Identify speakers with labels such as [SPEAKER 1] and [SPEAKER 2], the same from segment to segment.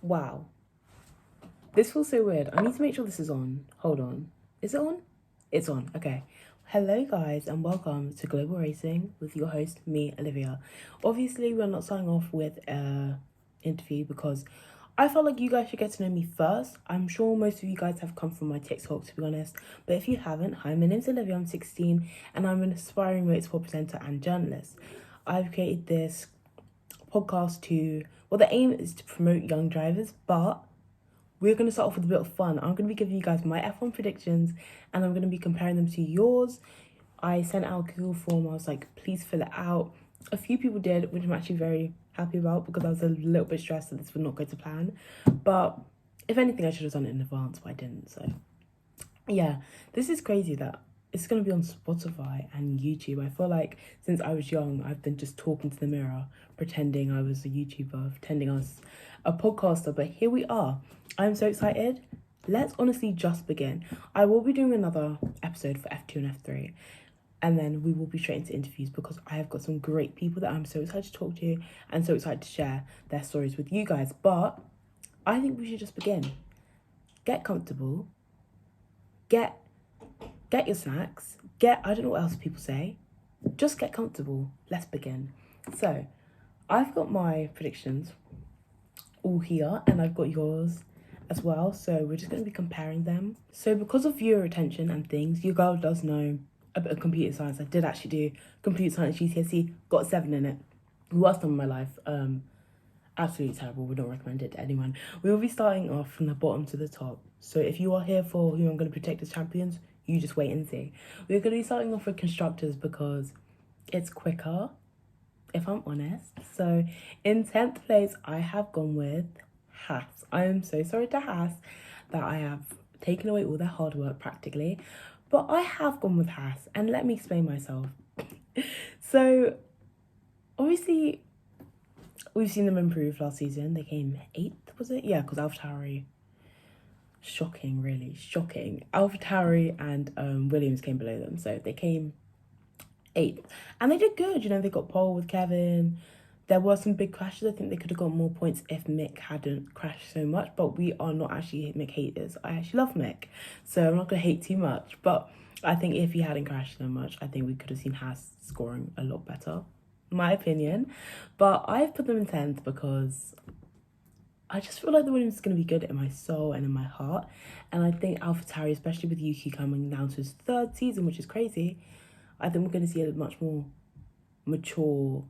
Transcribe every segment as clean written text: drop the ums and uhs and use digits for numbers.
[SPEAKER 1] Wow. This feels so weird. I need to make sure this is on. Hold on. Is it on? It's on. Okay. Hello, guys, and welcome to Global Racing with your host, me, Olivia. Obviously, we're not starting off with an interview because I felt like you guys should get to know me first. I'm sure most of you guys have come from my TikTok, to be honest. But if you haven't, hi, my name's Olivia. I'm 16, and I'm an aspiring motorsport presenter and journalist. I've created this podcast the aim is to promote young drivers, but we're going to start off with a bit of fun. I'm going to be giving you guys my F1 predictions, and I'm going to be comparing them to yours. I sent out a Google form. I was like, please fill it out. A few people did, which I'm actually very happy about because I was a little bit stressed that this would not go to plan. But if anything, I should have done it in advance, but I didn't. So yeah, this is crazy that it's going to be on Spotify and YouTube. I feel like since I was young, I've been just talking to the mirror, pretending I was a YouTuber, pretending I was a podcaster. But here we are. I'm so excited. Let's honestly just begin. I will be doing another episode for F2 and F3. And then we will be straight into interviews because I have got some great people that I'm so excited to talk to and so excited to share their stories with you guys. But I think we should just begin. Get comfortable. Get your snacks. I don't know what else people say. Just get comfortable. Let's begin. So, I've got my predictions all here and I've got yours as well. So, we're just going to be comparing them. So, because of viewer retention and things, your girl does know a bit of computer science. I did actually do computer science GCSE, got 7 in it. Worst time of my life. Absolutely terrible. Would not recommend it to anyone. We will be starting off from the bottom to the top. So if you are here for who I'm going to protect as champions, you just wait and see. We're going to be starting off with constructors because it's quicker, if I'm honest. So in 10th place, I have gone with Haas. I am so sorry to Haas that I have taken away all their hard work practically. But I have gone with Haas, and let me explain myself. So obviously, we've seen them improve last season. They came 8th, was it? Yeah, because AlphaTauri, shocking, really, shocking. AlphaTauri and Williams came below them. So they came 8th. And they did good, they got pole with Kevin. There were some big crashes. I think they could have got more points if Mick hadn't crashed so much. But we are not actually Mick haters. I actually love Mick. So I'm not going to hate too much. But I think if he hadn't crashed so much, I think we could have seen Haas scoring a lot better. My opinion. But I've put them in 10th because I just feel like the Williams is going to be good in my soul and in my heart. And I think AlphaTauri, especially with Yuki coming down to his 3rd season, which is crazy, I think we're going to see a much more mature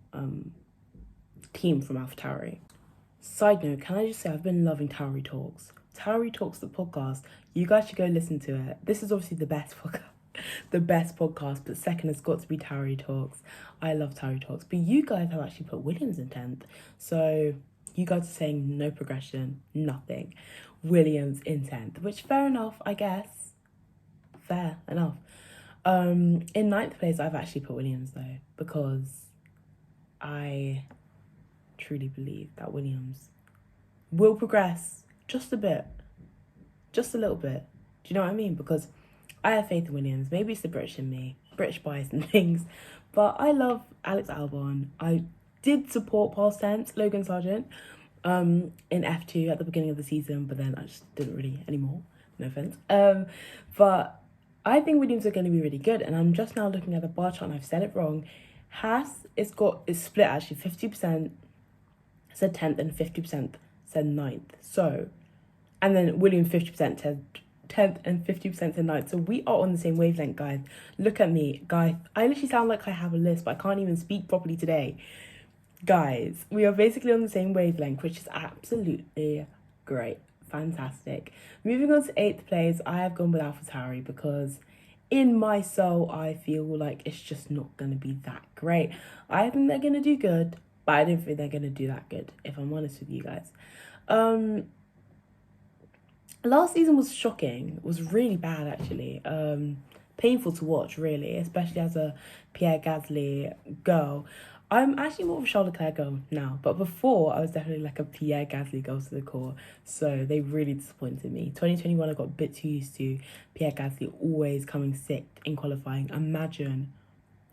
[SPEAKER 1] team from AlphaTauri. Side note, can I just say I've been loving Tauri Talks. Tauri Talks, the podcast. You guys should go listen to it. This is obviously the best podcast, but second has got to be Tauri Talks. I love Tauri Talks, but you guys have actually put Williams in 10th. So you guys are saying no progression, nothing. Williams in 10th, which fair enough, I guess. Fair enough. In 9th place, I've actually put Williams though, because I truly believe that Williams will progress just a bit, just a little bit. Do you know what I mean? Because I have faith in Williams. Maybe it's the British in me, British bias and things, but I love Alex Albon. I did support past tense Logan Sargent in F2 at the beginning of the season, but then I just didn't really anymore. No offense. But I think Williams are going to be really good, and I'm just now looking at the bar chart and I've said it wrong. Haas it's split actually 50% said 10th and 50% said 9th. So, and then Williams 50% said 10th and 50% said 9th. So we are on the same wavelength, guys. Look at me, guys. I literally sound like I have a list, but I can't even speak properly today. Guys, we are basically on the same wavelength, which is absolutely great. Fantastic. Moving on to 8th place, I have gone with AlphaTauri because in my soul, I feel like it's just not going to be that great. I think they're going to do good, but I don't think they're going to do that good, if I'm honest with you guys. Last season was shocking. It was really bad, actually. Painful to watch, really, especially as a Pierre Gasly girl. I'm actually more of a Charles Leclerc girl now, but before I was definitely like a Pierre Gasly girl to the core. So they really disappointed me. 2021, I got a bit too used to Pierre Gasly always coming sixth in qualifying. Imagine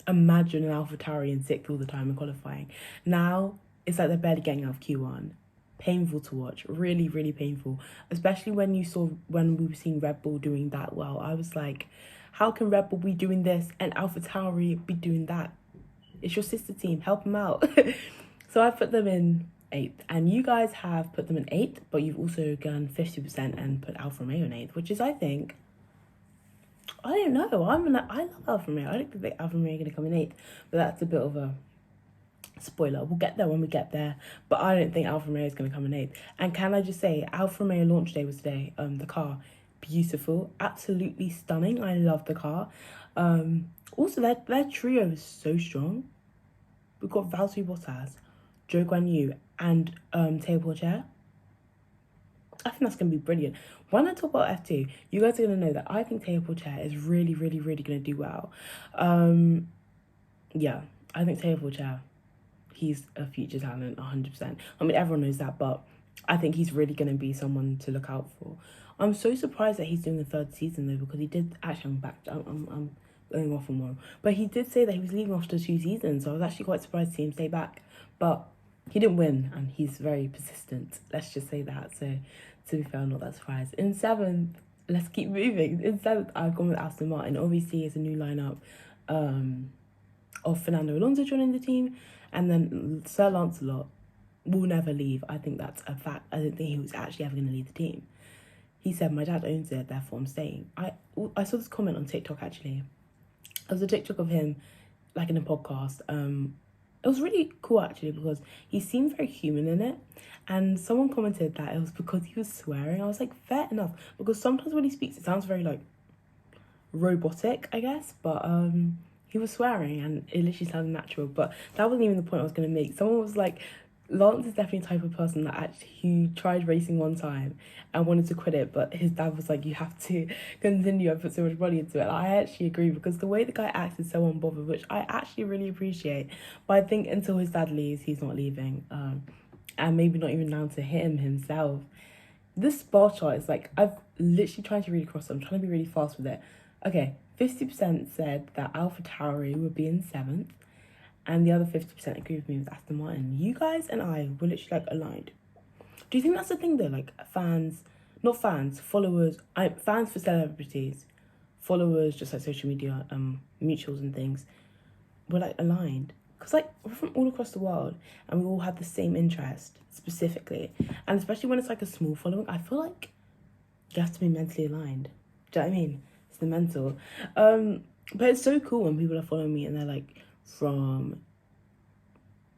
[SPEAKER 1] an AlphaTauri in sixth all the time in qualifying. Now it's like they're barely getting out of Q1. painful to watch. Really, really painful. Especially when we were seeing Red Bull doing that well. I was like, how can Red Bull be doing this and AlphaTauri be doing that? It's your sister team. Help them out. So I put them in 8th. And you guys have put them in 8th, but you've also gone 50% and put Alfa Romeo in 8th, which is, I think, I don't know. I love Alfa Romeo. I don't think Alfa Romeo are going to come in 8th, but that's a bit of a spoiler. We'll get there when we get there, but I don't think Alfa Romeo is going to come in 8th. And can I just say, Alfa Romeo launch day was today. The car, beautiful, absolutely stunning. I love the car. Also, their trio is so strong. We've got Valtteri Bottas, Zhou Guanyu, and Teo Porcher. I think that's going to be brilliant. When I talk about F2, you guys are going to know that I think Teo Porcher is really, really, really going to do well. Yeah, I think Teo Porcher, he's a future talent, 100%. I mean, everyone knows that, but I think he's really going to be someone to look out for. I'm so surprised that he's doing the 3rd season, though, because he did... Actually, I'm going off on one. But he did say that he was leaving after 2 seasons, so I was actually quite surprised to see him stay back. But he didn't win, and he's very persistent. Let's just say that. So, to be fair, I'm not that surprised. In 7th, let's keep moving. In 7th, I've gone with Aston Martin. Obviously, it's a new lineup of Fernando Alonso joining the team. And then Sir Lancelot will never leave. I think that's a fact. I don't think he was actually ever going to leave the team. He said, my dad owns it, therefore I'm staying. I saw this comment on TikTok, actually. It was a TikTok of him, like, in a podcast. It was really cool, actually, because he seemed very human in it. And someone commented that it was because he was swearing. I was like, fair enough. Because sometimes when he speaks, it sounds very, like, robotic, I guess. But he was swearing, and it literally sounded natural. But that wasn't even the point I was going to make. Someone was like, Lance is definitely the type of person that actually he tried racing one time and wanted to quit it, but his dad was like, you have to continue. I put so much money into it. And I actually agree, because the way the guy acts is so unbothered, which I actually really appreciate. But I think until his dad leaves, he's not leaving. And maybe not even down to him himself. This bar chart is like, I've literally tried to read across it. I'm trying to be really fast with it. Okay, 50% said that AlphaTauri would be in 7th. And the other 50% agree with me with Aston Martin. You guys and I were literally, like, aligned. Do you think that's the thing, though? Like, followers, fans for celebrities, followers, just like social media, mutuals and things, were, like, aligned. Because, like, we're from all across the world, and we all have the same interest, specifically. And especially when it's, like, a small following, I feel like you have to be mentally aligned. Do you know what I mean? It's the mental. But it's so cool when people are following me and they're, like, from...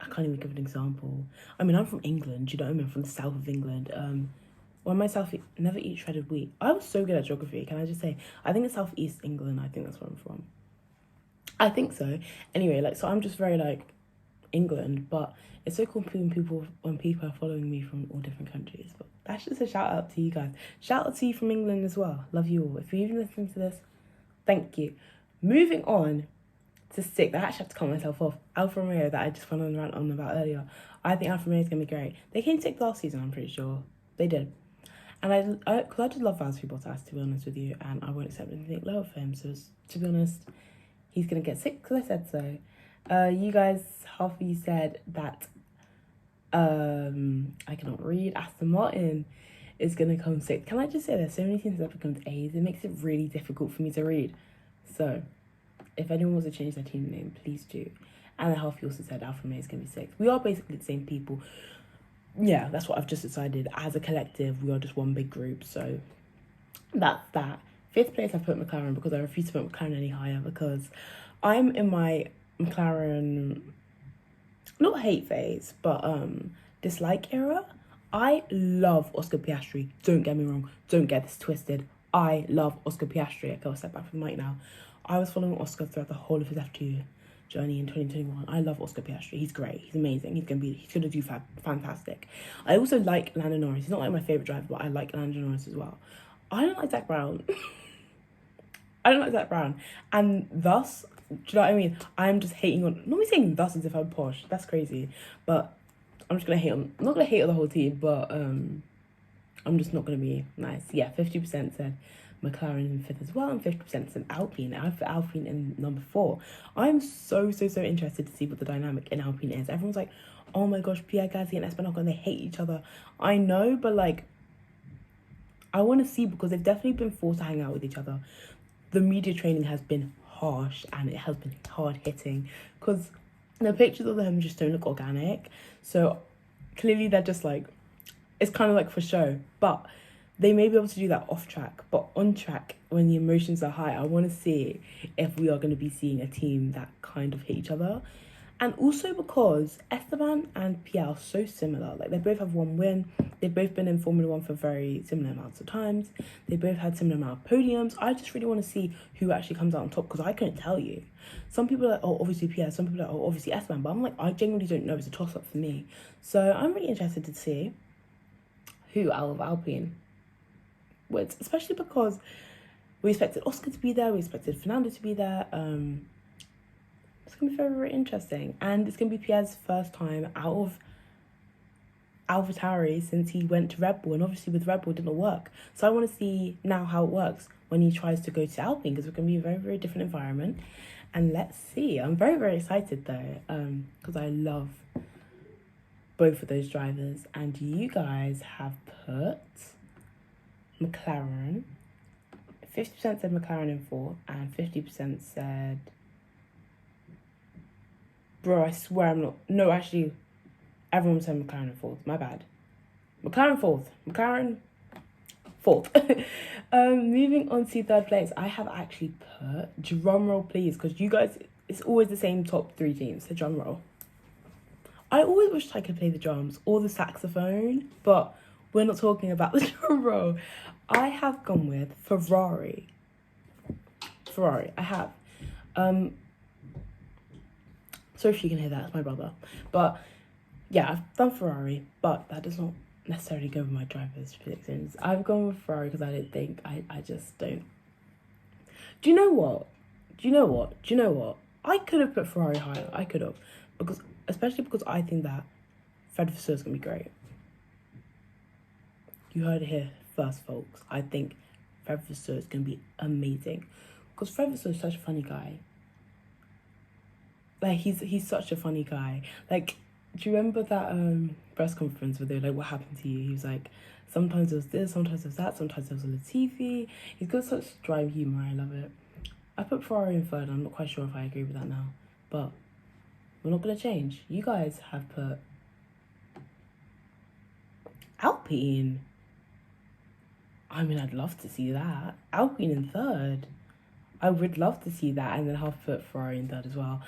[SPEAKER 1] I can't even give an example. I mean, I'm from England, do you know what I mean? I'm from the south of England. Well, my south... Never eat shredded wheat. I was so good at geography, can I just say? I think it's southeast England. I think that's where I'm from. I think so. Anyway, like, so I'm just very, like, England. But it's so cool when people are following me from all different countries. But that's just a shout out to you guys. Shout out to you from England as well. Love you all. If you're even listening to this, thank you. Moving on to 6th, I actually have to cut myself off. Alfa Romeo, that I just went on rant on about earlier. I think Alfa Romeo is going to be great. They came 6th last season, I'm pretty sure. They did. And I just love Valtteri Bottas, to be honest with you, and I won't accept anything lower for him. So, to be honest, he's going to get 6th because I said so. You guys, half of you said that, I cannot read, Aston Martin is going to come 6th. Can I just say there's so many teams that have become A's, it makes it really difficult for me to read. So... if anyone wants to change their team name, please do. And half you also said Alfa Romeo is going to be 6th. We are basically the same people. Yeah, that's what I've just decided. As a collective, we are just one big group. So that's that. 5th place, I put McLaren because I refuse to put McLaren any higher because I'm in my McLaren, not hate phase, but dislike era. I love Oscar Piastri. Don't get me wrong. Don't get this twisted. I love Oscar Piastri. Okay, I'll step back from the mic now. I was following Oscar throughout the whole of his F2 journey in 2021. I love Oscar Piastri. He's great. He's amazing. He's gonna do fantastic. I also like Lando Norris. He's not like my favourite driver, but I like Lando Norris as well. I don't like Zach Brown. I don't like Zach Brown. And thus, do you know what I mean? I'm just hating on... Not me saying thus as if I'm posh. That's crazy. But I'm just gonna hate on... I'm not gonna hate on the whole team, but I'm just not gonna be nice. Yeah, 50% said McLaren in 5th as well, and 50% said Alpine. I've put Alpine in number 4. I'm so interested to see what the dynamic in Alpine is. Everyone's like, oh my gosh, Pierre Gasly and Esteban Ocon, they hate each other. I know, but like, I want to see, because they've definitely been forced to hang out with each other. The media training has been harsh and it has been hard hitting, because the pictures of them just don't look organic. So clearly they're just like, it's kind of like for show, but they may be able to do that off track. But on track, when the emotions are high, I want to see if we are going to be seeing a team that kind of hit each other. And also because Esteban and Pierre are so similar. Like, they both have one win. They've both been in Formula One for very similar amounts of times. They both had similar amount of podiums. I just really want to see who actually comes out on top, because I couldn't tell you. Some people are like, oh, obviously Pierre. Some people are like, oh, obviously Esteban. But I'm like, I genuinely don't know. It's a toss-up for me. So I'm really interested to see who out of Alpine wins, especially because we expected Oscar to be there. We expected Fernando to be there. It's going to be very, very interesting. And it's going to be Pierre's first time out of AlphaTauri since he went to Red Bull. And obviously with Red Bull, it didn't work. So I want to see now how it works when he tries to go to Alpine, because it's going to be a very, very different environment. And let's see. I'm very, very excited though, because I love both of those drivers. And you guys have put McLaren. 50% said McLaren in 4th and 50% said... Bro, I swear I'm not... No, actually, everyone said McLaren in 4th. My bad. McLaren 4th. McLaren 4th. Moving on to 3rd place, I have actually put... Drum roll, please, because you guys... It's always the same top 3 teams, so drum roll. I always wished I could play the drums or the saxophone, but we're not talking about the drum roll. I have gone with Ferrari. I have. Sorry if you can hear that, it's my brother. But yeah, I've done Ferrari, but that does not necessarily go with my driver's predictions. I've gone with Ferrari because I don't think, I just don't. Do you know what? I could have put Ferrari higher. I could have. Especially because I think that Fred Vasseur is going to be great. You heard it here first, folks. I think Fred Vasseur is going to be amazing. Because Fred Vasseur is such a funny guy. Like, he's such a funny guy. Like, do you remember that press conference where they were like, what happened to you? He was like, sometimes it was this, sometimes it was that, sometimes it was a Latifi. He's got such dry humour, I love it. I put Ferrari in 3rd, I'm not quite sure if I agree with that now. But we're not going to change. You guys have put Alpine. I mean, I'd love to see that. Alpine in 3rd. I would love to see that, and then I'll put Ferrari in 3rd as well.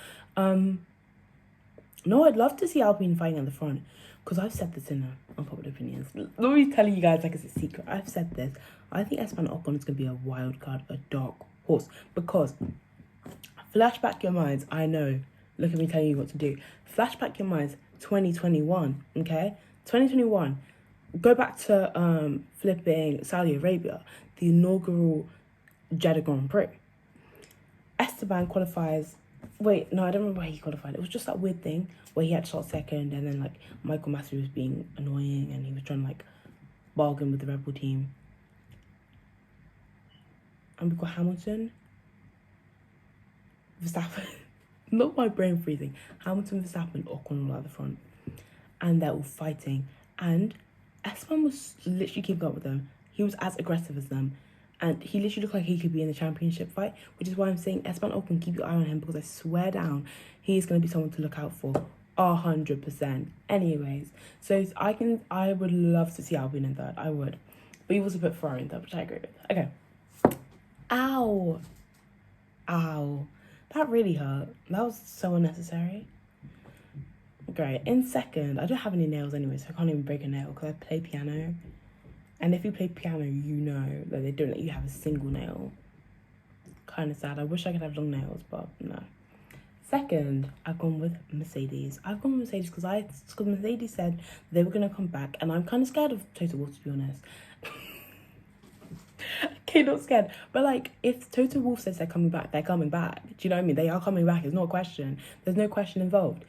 [SPEAKER 1] No, I'd love to see Alpine fighting at the front, because I've said this in Unpopular Opinions. Let me tell you guys like it's a secret. I've said this. I think Esteban Ocon is going to be a wild card, a dark horse, because flashback your minds. I know. Look at me telling you what to do. Flashback your minds. 2021, okay? 2021. Go back to flipping Saudi Arabia, the inaugural Jeddah Grand Prix. Esteban qualifies. Wait, no, I don't remember where he qualified. It was just that weird thing where he had to start 2nd, and then like Michael Massey was being annoying and he was trying to like bargain with the Red Bull team. And we got Hamilton, Verstappen. Not my brain freezing. Hamilton, Verstappen, Ocon all at the front, and they're all fighting. And Esteban was literally keeping up with them. He was as aggressive as them. And he literally looked like he could be in the championship fight, which is why I'm saying Esteban Ocon, keep your eye on him, because I swear down, he's going to be someone to look out for 100%. Anyways, so I would love to see Alpine in 3rd. I would. But you also put Ferrari in 3rd, which I agree with. Okay. Ow. That really hurt. That was so unnecessary. Great. In 2nd, I don't have any nails anyway, so I can't even break a nail because I play piano. And if you play piano, you know that they don't let you have a single nail. Kind of sad. I wish I could have long nails, but no. 2nd, I've gone with Mercedes. I've gone with Mercedes because Mercedes said they were going to come back. And I'm kind of scared of Toto Wolff, to be honest. Okay, not scared. But, like, if Toto Wolff says they're coming back, they're coming back. Do you know what I mean? They are coming back. It's not a question. There's no question involved.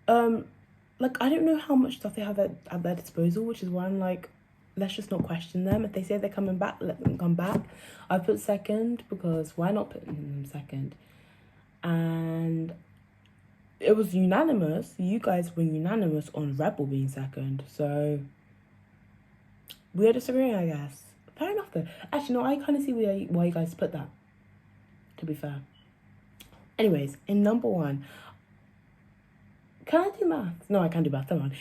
[SPEAKER 1] Like, I don't know how much stuff they have at their disposal, which is why I'm like, let's just not question them. If they say they're coming back, let them come back. I put 2nd because why not put them 2nd? And it was unanimous. You guys were unanimous on Rebel being second. So we're disagreeing, I guess. Fair enough, though. Actually, no, I kind of see why you guys put that, to be fair. Anyways, in number 1, can I do maths? No, I can't do maths. Come on.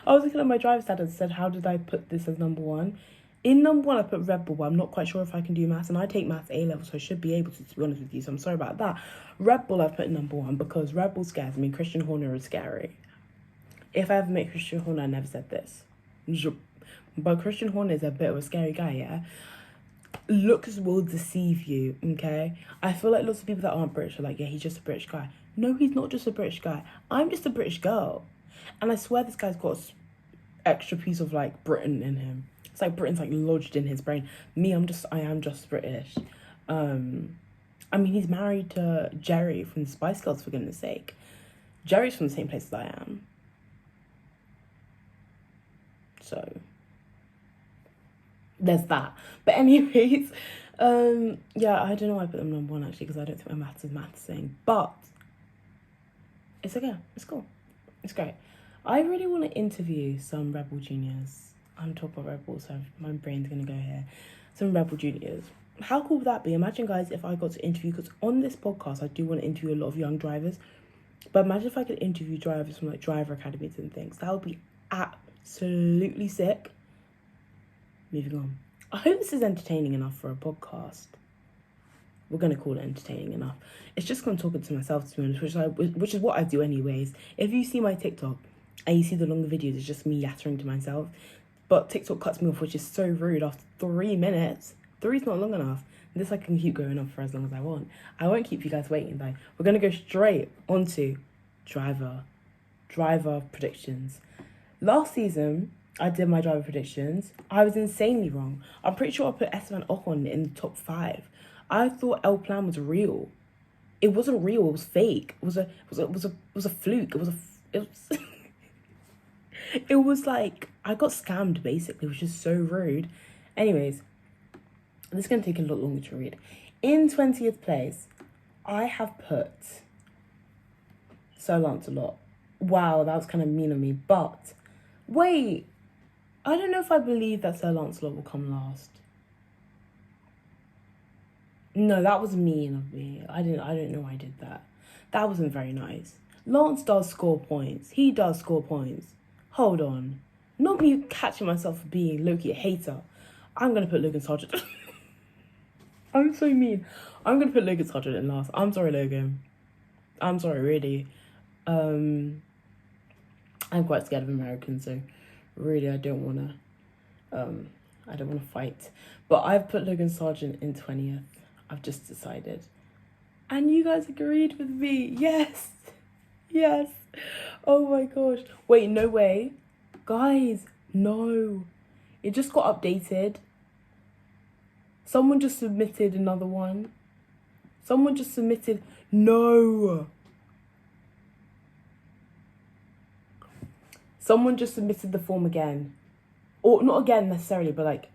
[SPEAKER 1] I was looking at my driver's stat and said, how did I put this as number 1? In number 1, I put Rebel, but I'm not quite sure if I can do maths. And I take maths A-level, so I should be able to be honest with you. So I'm sorry about that. Rebel, I put in number 1 because Rebel scares me. Christian Horner is scary. If I ever met Christian Horner, I never said this. But Christian Horner is a bit of a scary guy, yeah? Looks will deceive you, okay? I feel like lots of people that aren't British are like, yeah, he's just a British guy. No, he's not just a British guy. I'm just a British girl. And I swear this guy's got an extra piece of, like, Britain in him. It's like Britain's, like, lodged in his brain. Me, I am just British. I mean, he's married to Jerry from the Spice Girls, for goodness sake. Jerry's from the same place as I am. So there's that. But anyways, yeah, I don't know why I put them number 1, actually, because I don't think my maths is mathsing. But it's okay. It's cool. It's great. I really want to interview some Rebel juniors. I'm top of Rebel, so my brain's going to go here. Some Rebel juniors. How cool would that be? Imagine, guys, if I got to interview, because on this podcast, I do want to interview a lot of young drivers. But imagine if I could interview drivers from, like, driver academies and things. That would be absolutely sick. Moving on. I hope this is entertaining enough for a podcast. We're going to call it entertaining enough. It's just going to talk to myself, to be honest, which is what I do anyways. If you see my TikTok and you see the longer videos, it's just me yattering to myself. But TikTok cuts me off, which is so rude. After 3 minutes, 3's not long enough. This I can keep going on for as long as I want. I won't keep you guys waiting, though. We're going to go straight onto driver predictions. Last season, I did my driver predictions. I was insanely wrong. I'm pretty sure I put Esteban Ocon in the top 5. I thought El Plan was real. It wasn't real. It was fake. It was a fluke. It was like I got scammed, basically, which is so rude. Anyways, this is going to take a lot longer to read. In 20th place, I have put Sir Lancelot. Wow, that was kind of mean of me. But wait, I don't know if I believe that Sir Lancelot will come last. No, that was mean of me. I don't know why I did that. That wasn't very nice. Lance does score points. He does score points. Hold on. Not me catching myself for being Loki a hater. I'm going to put Logan Sargent. I'm so mean. I'm going to put Logan Sargent in last. I'm sorry, Logan. I'm sorry, really. I'm quite scared of Americans, so really I don't want to fight. But I've put Logan Sargent in 20th. I've just decided. And you guys agreed with me. Yes. Yes. Oh my gosh. Wait, no way. Guys, no. It just got updated. Someone just submitted another one. Someone just submitted. No. Someone just submitted the form again. Or not again necessarily, but like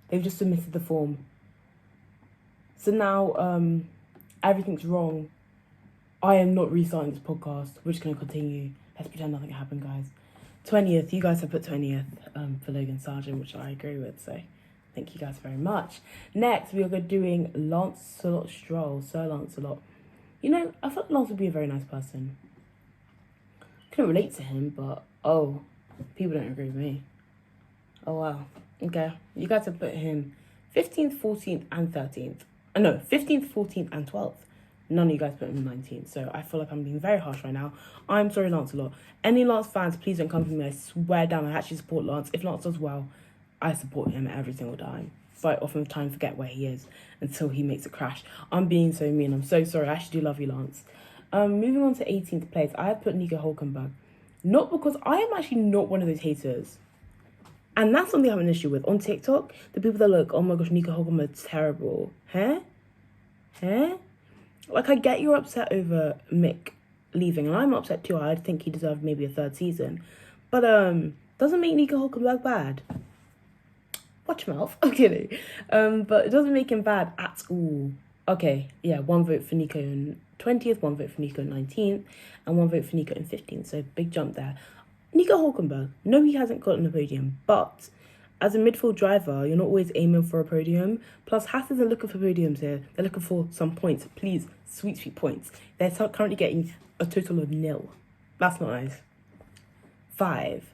[SPEAKER 1] they've just submitted the form. So now everything's wrong. I am not restarting this podcast. We're just going to continue. Let's pretend nothing happened, guys. 20th. You guys have put 20th for Logan Sargent, which I agree with. So thank you guys very much. Next, we are doing Lancelot Stroll. Sir Lancelot. You know, I thought Lance would be a very nice person. Couldn't relate to him, but oh, people don't agree with me. Oh, wow. Okay. You guys have put him 15th, 14th, and 13th. No, 15th, 14th, and 12th. None of you guys put him 19th, so I feel like I'm being very harsh right now. I'm sorry, Lancelot. Any Lance fans, please don't come for me. I swear down, I actually support Lance. If Lance does well, I support him every single time. Fight often time, forget where he is until he makes a crash. I'm being so mean. I'm so sorry. I actually do love you, Lance. Moving on to 18th place, I have put Nico Hülkenberg. Not because I am actually not one of those haters. And that's something I have an issue with. On TikTok, the people that look, oh my gosh, Nico Hülkenberg is terrible. Huh? Like, I get you're upset over Mick leaving, and I'm upset too. I think he deserved maybe a 3rd season. But, doesn't make Nico Hülkenberg bad. Watch your mouth. I'm kidding. But it doesn't make him bad at all. Okay, yeah, 1 vote for Nico and 20th, one vote for Nico 19th, and one vote for Nico in 15th. So big jump there. Nico Hulkenberg, no, he hasn't gotten a podium, but as a midfield driver, you're not always aiming for a podium. Plus, Haas isn't looking for podiums here. They're looking for some points. Please, sweet points. They're currently getting a total of 0. That's not nice. 5.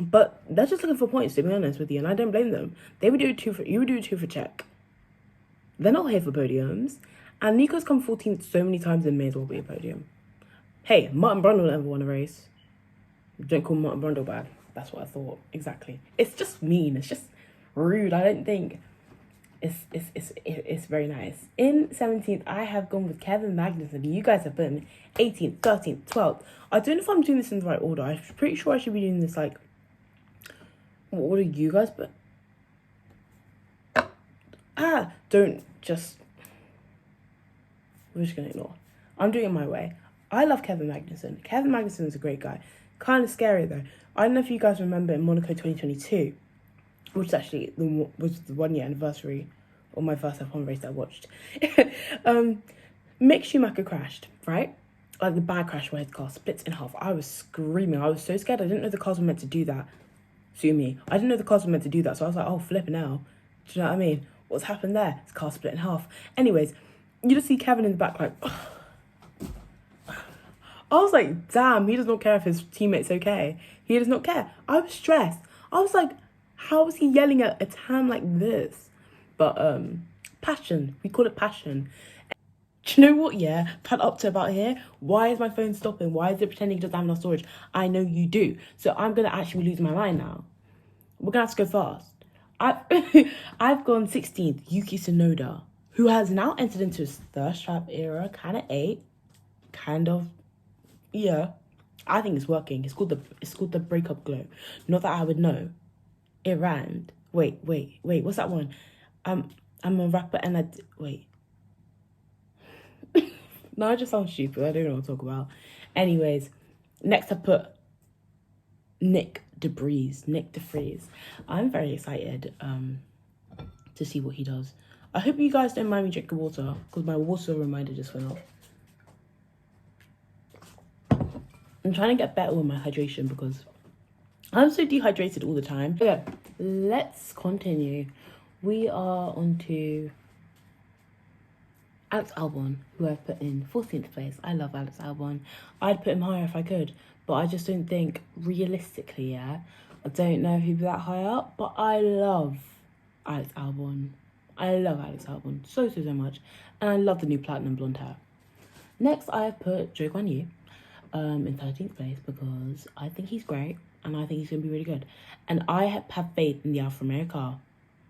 [SPEAKER 1] But they're just looking for points, to be honest with you, and I don't blame them. You would do 2 for Czech. They're not here for podiums. And Nico's come 14th so many times and may as well be a podium. Hey, Martin Brundle never won a race. Don't call Martin Brundle bad. That's what I thought. Exactly. It's just mean. It's just rude. I don't think it's very nice. In 17th, I have gone with Kevin Magnussen. You guys have put him 18th, 13th, 12th. I don't know if I'm doing this in the right order. I'm pretty sure I should be doing this like... What order you guys put? Don't just... We're just going to ignore. I'm doing it my way. I love Kevin Magnussen. Kevin Magnussen is a great guy. Kind of scary though. I don't know if you guys remember in Monaco 2022, which is actually was the 1 year anniversary of my first F1 race that I watched. Mick Schumacher crashed, right? Like the bad crash where his car splits in half. I was screaming. I was so scared. I didn't know the cars were meant to do that. Sue me. I didn't know the cars were meant to do that. So I was like, oh, flipping out. Do you know what I mean? What's happened there? His car split in half. Anyways, you just see Kevin in the back like... I was like, damn, he does not care if his teammate's okay. He does not care. I was stressed. I was like, how is he yelling at a time like this? But passion. We call it passion. Do you know what, yeah? Cut up to about here. Why is my phone stopping? Why is it pretending it doesn't have enough storage? I know you do. So I'm going to actually lose my mind now. We're going to have to go fast. I've gone 16th, Yuki Tsunoda, who has now entered into his third strap era, kind of 8, kind of. Yeah, I think it's working. It's called the breakup glow. Not that I would know. It rhymed. Wait. What's that one? I'm a rapper and wait. No, I just sound stupid. I don't know what to talk about. Anyways, next I put Nick DeVries. I'm very excited to see what he does. I hope you guys don't mind me drinking water because my water reminder just went off. I'm trying to get better with my hydration because I'm so dehydrated all the time. Okay, let's continue. We are on to Alex Albon, who I've put in 14th place. I love Alex Albon. I'd put him higher if I could, but I just don't think realistically, I don't know if he'd be that high up, but I love Alex Albon. I love Alex Albon so much. And I love the new platinum blonde hair. Next, I have put Zhou Guanyu in 13th place because I think he's great and I think he's going to be really good. And I have faith in the Alfa Romeo car.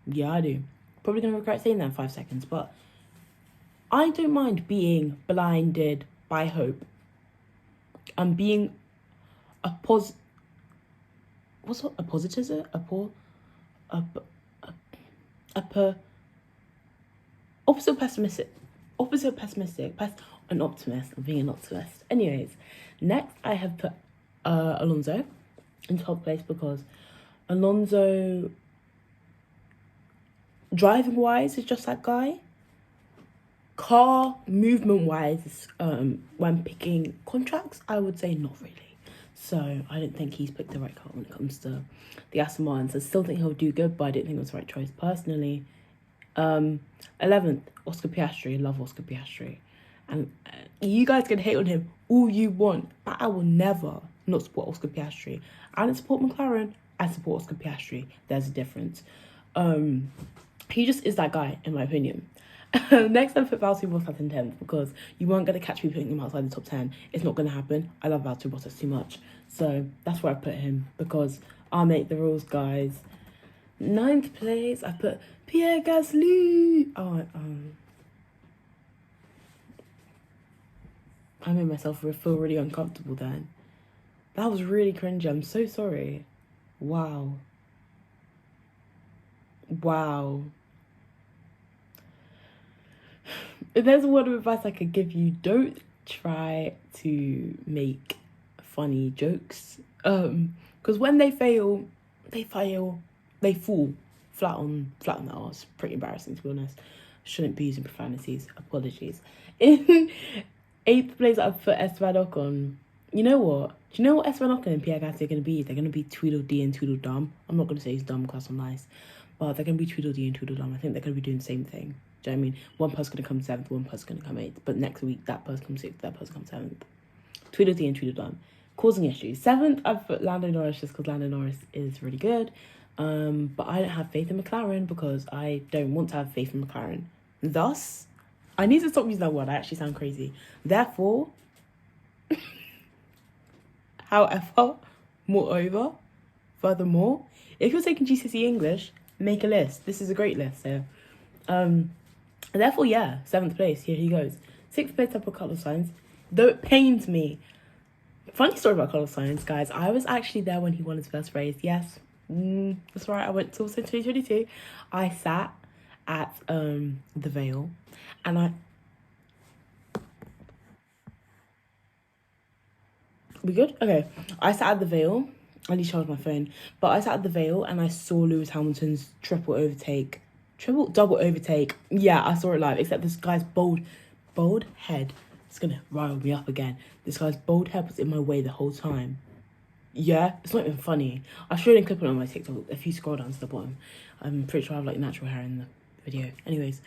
[SPEAKER 1] Yeah, I do. Probably going to regret saying that in 5 seconds, but I don't mind being blinded by hope and being opposite pessimistic. An optimist. I'm being an optimist. Anyways, next I have put Alonso in 12th place because Alonso, driving wise, is just that guy. Car movement wise, when picking contracts, I would say not really. So I don't think he's picked the right car when it comes to the Aston Martins. I still think he'll do good, but I don't think it was the right choice personally. 11th, Oscar Piastri. Love Oscar Piastri. And you guys can hate on him all you want, but I will never not support Oscar Piastri. I don't support McLaren. I support Oscar Piastri. There's a difference. He just is that guy, in my opinion. Next, I put Valtteri Bottas in 10th because you weren't going to catch me putting him outside the top 10. It's not going to happen. I love Valtteri Bottas too much. So that's where I put him because I'll make the rules, guys. 9th place, I put Pierre Gasly. I made myself feel really uncomfortable then. That was really cringy. I'm so sorry. Wow. If there's a word of advice I could give you, don't try to make funny jokes. Because when they fail, they fall flat on their arse. Pretty embarrassing, to be honest. Shouldn't be using profanities. Apologies. In 8th place, I've put Esteban Ocon. You know what? Do you know what Esteban Ocon and Pierre Gasly are going to be? They're going to be Tweedledee and Tweedledum. I'm not going to say he's dumb because I'm nice. But they're going to be Tweedledee and Tweedledum. I think they're going to be doing the same thing. Do you know what I mean? One person's going to come 7th, one person's going to come 8th. But next week, that person comes 6th, that person comes 7th. Tweedledee and Tweedledum. Causing issues. 7th, I've put Lando Norris just because Lando Norris is really good. But I don't have faith in McLaren because I don't want to have faith in McLaren. Thus, I need to stop using that word. I actually sound crazy. Therefore, however, moreover, furthermore, if you're taking GCSE English, make a list. This is a great list. So, therefore, yeah, 7th place. Here he goes. 6th place, I put Carlos Sainz. Though it pains me. Funny story about Carlos Sainz, guys. I was actually there when he won his first race. Yes, that's right. I went to 2022. I sat at the Vale, and we good? Okay. I sat at the Vale. I need to charge my phone. But I sat at the Vale and I saw Lewis Hamilton's double overtake. Yeah, I saw it live. Except this guy's bald head. It's gonna rile me up again. This guy's bald head was in my way the whole time. Yeah, it's not even funny. I'll show you a clip on my TikTok if you scroll down to the bottom. I'm pretty sure I have like natural hair in the video. Anyways,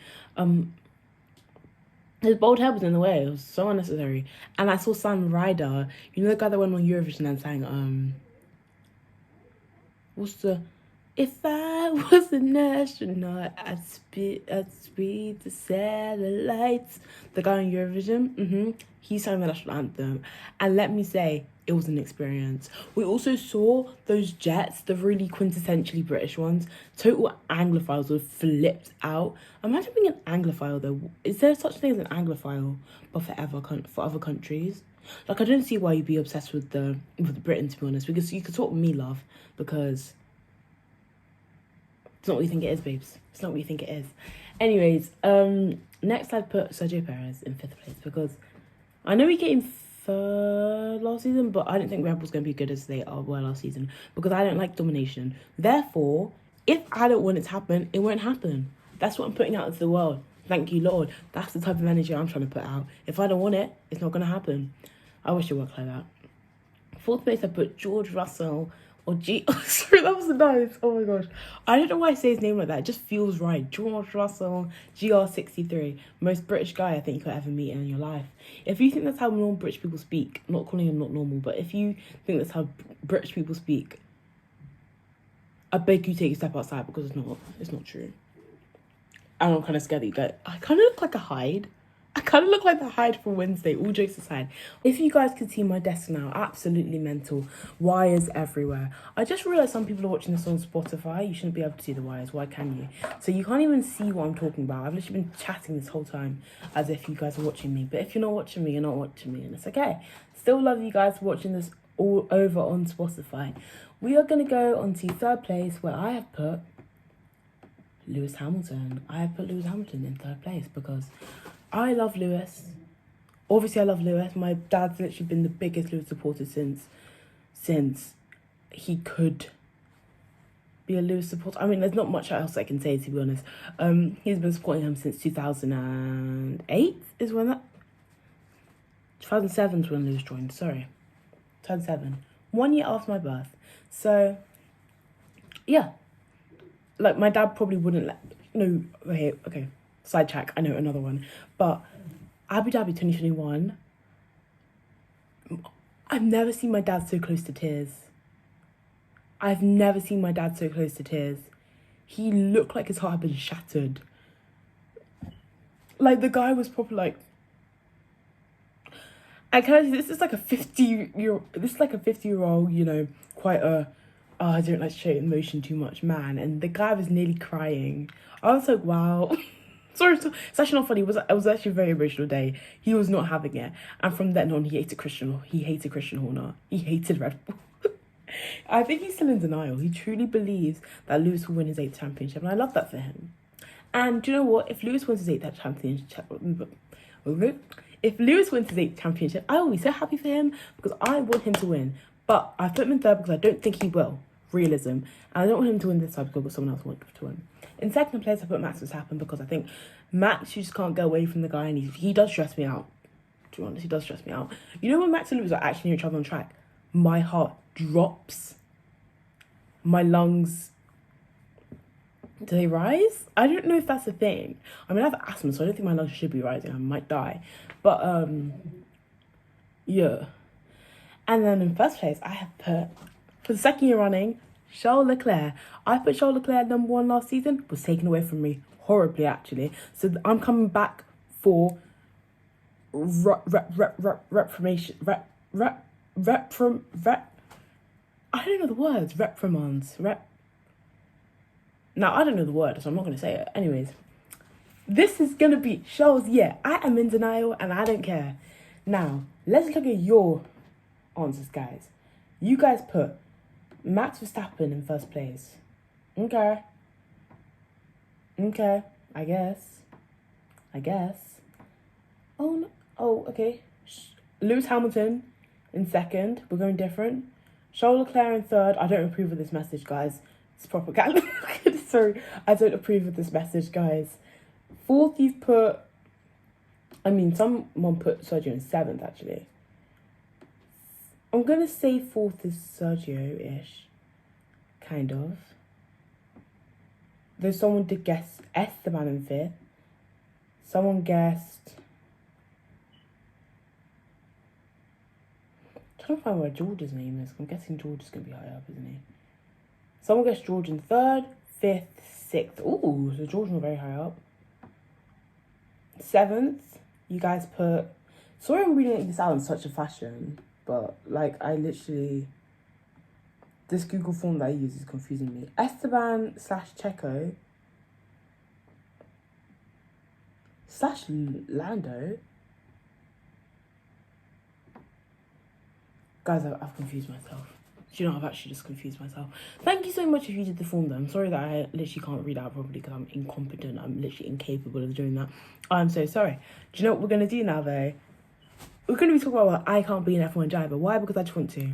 [SPEAKER 1] his bald head was in the way. It was so unnecessary. And I saw Sam Ryder, you know the guy that went on Eurovision and sang what's the if I was an astronaut, I'd speed the satellites. The guy on Eurovision, he sang the national anthem. And let me say, it was an experience. We also saw those jets, the really quintessentially British ones. Total Anglophiles were flipped out. Imagine being an Anglophile though. Is there such a thing as an Anglophile, but for other countries? Like, I don't see why you'd be obsessed with Britain, to be honest. Because you could talk with me, love, because it's not what you think it is, babes. It's not what you think it is. Anyways, next I'd put Sergio Perez in 5th place because I know he came 3rd last season, but I didn't think Red Bull's going to be good as they were last season because I don't like domination. Therefore, if I don't want it to happen, it won't happen. That's what I'm putting out into the world. Thank you, Lord. That's the type of energy I'm trying to put out. If I don't want it, it's not going to happen. I wish it worked like that. 4th place, I put George Russell. Sorry, that was nice. Oh my gosh. I don't know why I say his name like that. It just feels right. George Russell, GR63. Most British guy I think you could ever meet in your life. If you think that's how normal British people speak, not calling him not normal, but if you think that's how British people speak, I beg you take a step outside because it's not true. And I'm kind of scared that you go, I kind of look like a Hyde. I kind of look like the Hyde from Wednesday, all jokes aside. If you guys could see my desk now, absolutely mental. Wires everywhere. I just realised some people are watching this on Spotify. You shouldn't be able to see the wires. Why can you? So you can't even see what I'm talking about. I've literally been chatting this whole time as if you guys are watching me. But if you're not watching me, you're not watching me. And it's okay. Still love you guys watching this all over on Spotify. We are going to go on to 3rd place where I have put Lewis Hamilton. I have put Lewis Hamilton in 3rd place because I love Lewis. Obviously, I love Lewis. My dad's literally been the biggest Lewis supporter since he could be a Lewis supporter. I mean, there's not much else I can say, to be honest. He's been supporting him since 2008 is when that... 2007 is when Lewis joined, sorry. 2007. 1 year after my birth. So, yeah. Like, my dad probably wouldn't let... No, okay. Sidetrack, I know, another one. But Abu Dhabi 2021, I've never seen my dad so close to tears. I've never seen my dad so close to tears. He looked like his heart had been shattered. Like, the guy was probably like... this is like a 50-year-old, you know, quite a... I don't like to show emotion too much, man. And the guy was nearly crying. I was like, wow... Sorry, it's actually not funny. It was actually a very emotional day. He was not having it. And from then on, he hated Christian Horner. He hated Red Bull. I think he's still in denial. He truly believes that Lewis will win his 8th championship. And I love that for him. And do you know what? If Lewis wins his 8th championship, I will be so happy for him because I want him to win. But I put him in 3rd because I don't think he will. realism. And I don't want him to win this time because someone else wants to win. In second place, I put Max Verstappen because I think Max, you just can't go away from the guy, and he does stress me out. To be honest, he does stress me out. You know when Max and Lewis are actually near each other on track, my heart drops. My lungs, do they rise? I don't know if that's a thing. I mean, I have asthma, so I don't think my lungs should be rising. I might die. But, yeah. And then in first place, I have put, for the second year running, Charles Leclerc. I put Charles Leclerc number 1 last season. Was taken away from me horribly, actually. So I'm coming back for reformation. I don't know the words. Reprimands. Now, I don't know the word, so I'm not going to say it. Anyways, this is going to be Charles. Yeah, I am in denial and I don't care. Now, let's look at your answers, guys. You guys put Max Verstappen in first place. Okay, I guess. Oh, no. Oh, okay. Lewis Hamilton in second. We're going different. Charles Leclerc in third. I don't approve of this message, guys. It's propaganda. Sorry, I don't approve of this message, guys. Fourth, you've put... someone put Sergio in seventh, actually. I'm going to say fourth is Sergio-ish. Kind of. Though someone did guess Esteban in fifth. Someone guessed... I'm trying to find where George's name is. I'm guessing George is going to be high up, isn't he? Someone guessed George in third, fifth, sixth. Ooh, so George not very high up. Seventh, you guys put... Sorry I'm reading this out in such a fashion, but, I literally... This Google form that I use is confusing me. Esteban / Checo / Lando. Guys, I've confused myself. Do you know, I've actually just confused myself. Thank you so much if you did the form, though. I'm sorry that I literally can't read out properly because I'm incompetent. I'm literally incapable of doing that. I'm so sorry. Do you know what we're going to do now, though? We're going to be talking about why I can't be an F1 driver. Why? Because I just want to.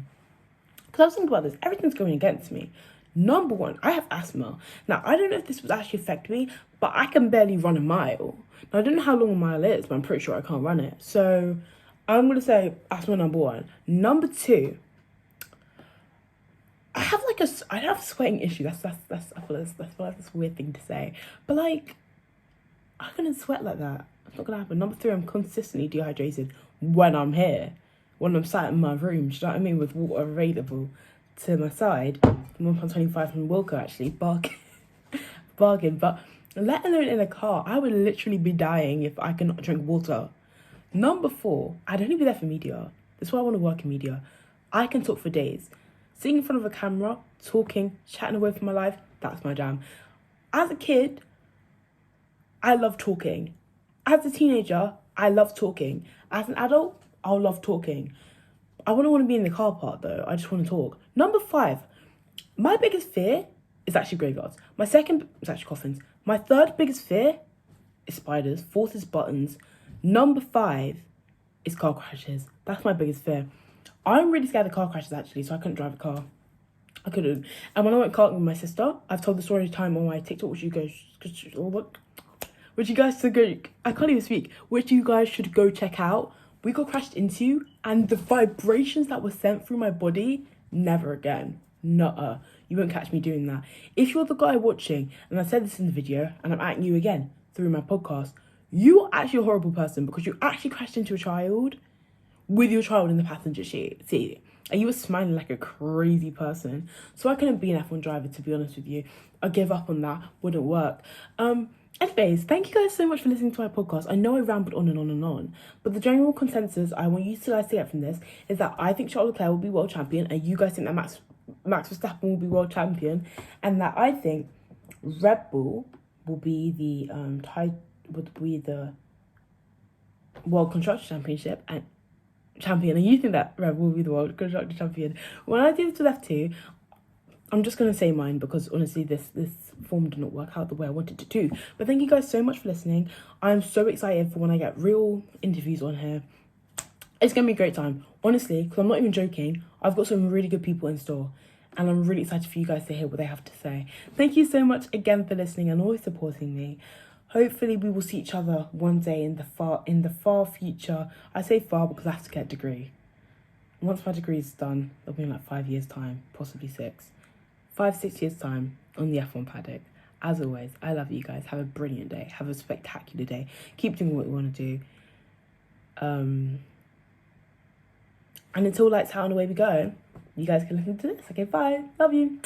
[SPEAKER 1] Because I was thinking about this. Everything's going against me. Number one, I have asthma. Now, I don't know if this would actually affect me, but I can barely run a mile. Now, I don't know how long a mile is, but I'm pretty sure I can't run it. So, I'm going to say asthma number one. Number two, I have a sweating issue. I feel like that's a weird thing to say. But, I couldn't sweat like that. It's not going to happen. Number three, I'm consistently dehydrated when I'm here. When I'm sat in my room, do you know what I mean? With water available to my side. £1.25 from Wilko, actually. Bargain. But let alone in a car, I would literally be dying if I cannot drink water. Number four, I'd only be there for media. That's why I want to work in media. I can talk for days. Sitting in front of a camera, talking, chatting away from my life, that's my jam. As a kid, I love talking. As a teenager, I love talking. As an adult, I'll love talking. I wouldn't want to be in the car park, though. I just want to talk. Number five, my biggest fear is actually graveyards. My second is actually coffins. My third biggest fear is spiders. Fourth is buttons. Number five is car crashes. That's my biggest fear. I'm really scared of car crashes, actually, so I couldn't drive a car. I couldn't. And when I went karting with my sister, I've told the story time on my TikTok, which you guys should go... I can't even speak. Which you guys should go check out. We got crashed into, and the vibrations that were sent through my body, never again. Nuh-uh. You won't catch me doing that. If you're the guy watching, and I said this in the video, and I'm at you again through my podcast, you are actually a horrible person because you actually crashed into a child with your child in the passenger seat. And you were smiling like a crazy person. So I couldn't be an F1 driver, to be honest with you. I gave up on that. Wouldn't work. Anyways, thank you guys so much for listening to my podcast. I know I rambled on and on and on, but the general consensus I want you guys to get from this is that I think Charles Leclerc will be world champion, and you guys think that Max Verstappen will be world champion, and that I think Red Bull will be the World Constructor Championship and champion, and you think that Red Bull will be the World Constructor Champion. When I do the left two, I'm just going to say mine because honestly this form did not work out the way I wanted it to. But thank you guys so much for listening. I'm so excited for when I get real interviews on here. It's going to be a great time. Honestly, because I'm not even joking, I've got some really good people in store. And I'm really excited for you guys to hear what they have to say. Thank you so much again for listening and always supporting me. Hopefully we will see each other one day in the far future. I say far because I have to get a degree. Once my degree is done, it'll be in like 5 years' time, possibly 6. 5-6 years' time on the F1 paddock. As always, I love you guys. Have a brilliant day. Have a spectacular day. Keep doing what you want to do. And until lights out and away we go, you guys can listen to this. Okay, bye. Love you.